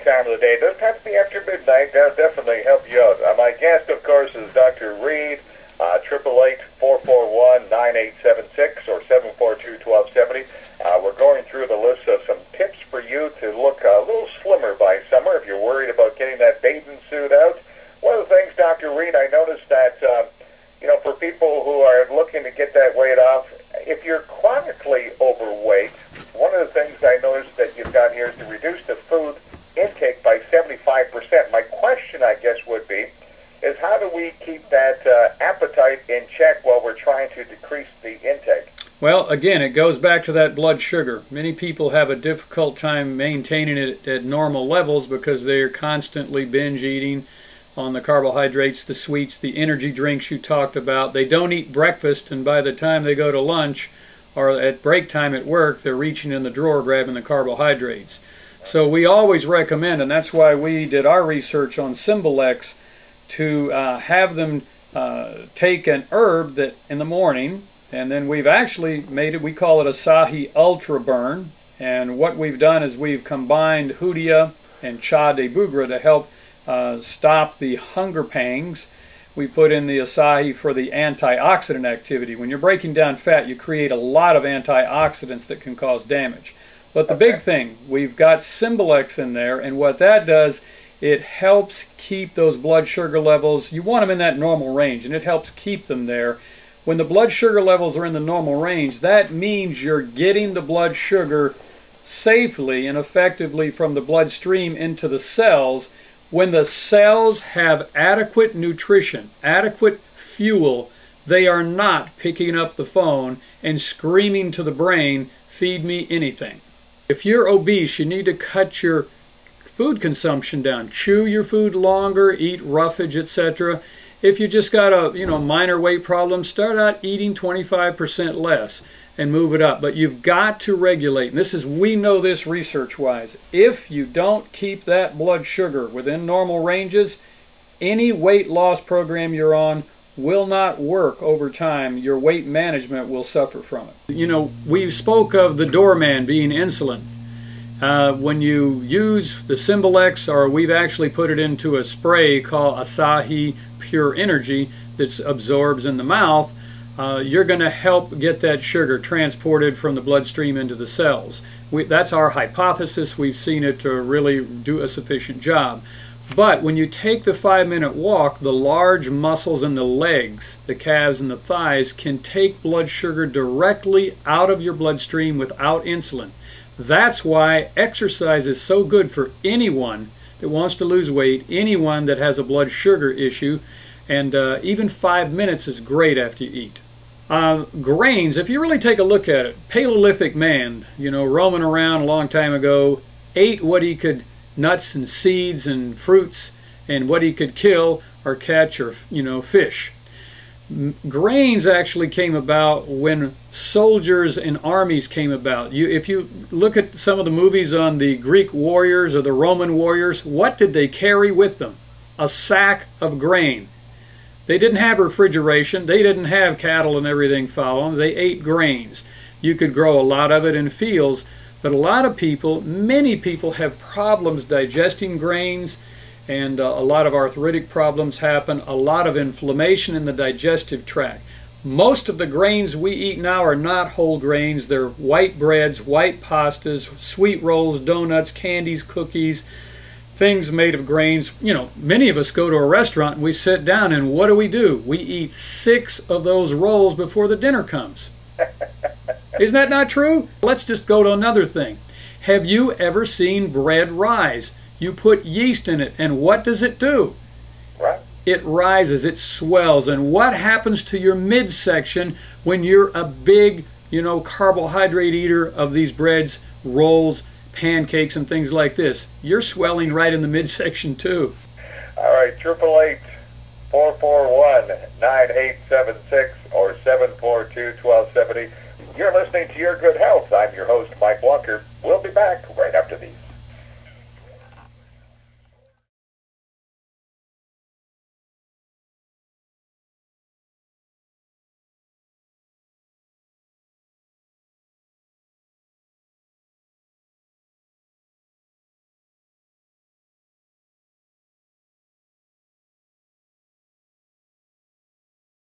time of the day. Doesn't have to be after midnight. That'll definitely help you out. My guest, of course, is Dr. Reed, 888-441-9876 or 742-1270. We're going through the list of some tips for you to look a little slimmer by summer if you're worried about getting that bathing suit out. One of the things, Dr. Reed, I noticed that, for people who are looking to get that weight off, if you're chronically overweight, one of the things I noticed that you've got here is to reduce the food intake by 75%. My question, I guess, would be, is how do we keep that appetite in check while we're trying to decrease the intake? Well, again, it goes back to that blood sugar. Many people have a difficult time maintaining it at normal levels because they're constantly binge eating on the carbohydrates, the sweets, the energy drinks you talked about. They don't eat breakfast, and by the time they go to lunch or at break time at work, they're reaching in the drawer grabbing the carbohydrates. So we always recommend, and that's why we did our research on Symbol-X, to have them take an herb that in the morning, and then we've actually made it, we call it Asahi Ultra Burn, and what we've done is we've combined Hoodia and Cha de Bugra to help stop the hunger pangs. We put in the Asahi for the antioxidant activity. When you're breaking down fat, you create a lot of antioxidants that can cause damage. But the big thing, we've got Symbol-X in there, and what that does, it helps keep those blood sugar levels, you want them in that normal range, and it helps keep them there. When the blood sugar levels are in the normal range, that means you're getting the blood sugar safely and effectively from the bloodstream into the cells. When the cells have adequate nutrition, adequate fuel, they are not picking up the phone and screaming to the brain, "Feed me anything." If you're obese, you need to cut your food consumption down. Chew your food longer, eat roughage, etc. If you just got a minor weight problem, start out eating 25% less and move it up. But you've got to regulate. And we know this research-wise. If you don't keep that blood sugar within normal ranges, any weight loss program you're on will not work over time. Your weight management will suffer from it. We spoke of the doorman being insulin. When you use the Symbol-X, or we've actually put it into a spray called Asahi Pure Energy that absorbs in the mouth, you're going to help get that sugar transported from the bloodstream into the cells. That's our hypothesis. We've seen it to really do a sufficient job. But when you take the 5-minute walk, the large muscles in the legs, the calves and the thighs, can take blood sugar directly out of your bloodstream without insulin. That's why exercise is so good for anyone that wants to lose weight, anyone that has a blood sugar issue, and even 5 minutes is great after you eat. Grains, if you really take a look at it, Paleolithic man, roaming around a long time ago, ate what he could, nuts and seeds and fruits, and what he could kill or catch or fish. Grains actually came about when soldiers and armies came about. If you look at some of the movies on the Greek warriors or the Roman warriors, what did they carry with them? A sack of grain. They didn't have refrigeration. They didn't have cattle and everything following. They ate grains. You could grow a lot of it in fields, but a lot of people, many people, have problems digesting grains, and a lot of arthritic problems happen, a lot of inflammation in the digestive tract. Most of the grains we eat now are not whole grains. They're white breads, white pastas, sweet rolls, donuts, candies, cookies, things made of grains. Many of us go to a restaurant and we sit down, and what do? We eat 6 of those rolls before the dinner comes. Isn't that not true? Let's just go to another thing. Have you ever seen bread rise? You put yeast in it, and what does it do? Right. It rises, it swells, and what happens to your midsection when you're a big, carbohydrate eater of these breads, rolls, pancakes, and things like this? You're swelling right in the midsection too. All right, 888-441-9876 or 742-1270. You're listening to Your Good Health. I'm your host, Mike Walker. We'll be back right after these.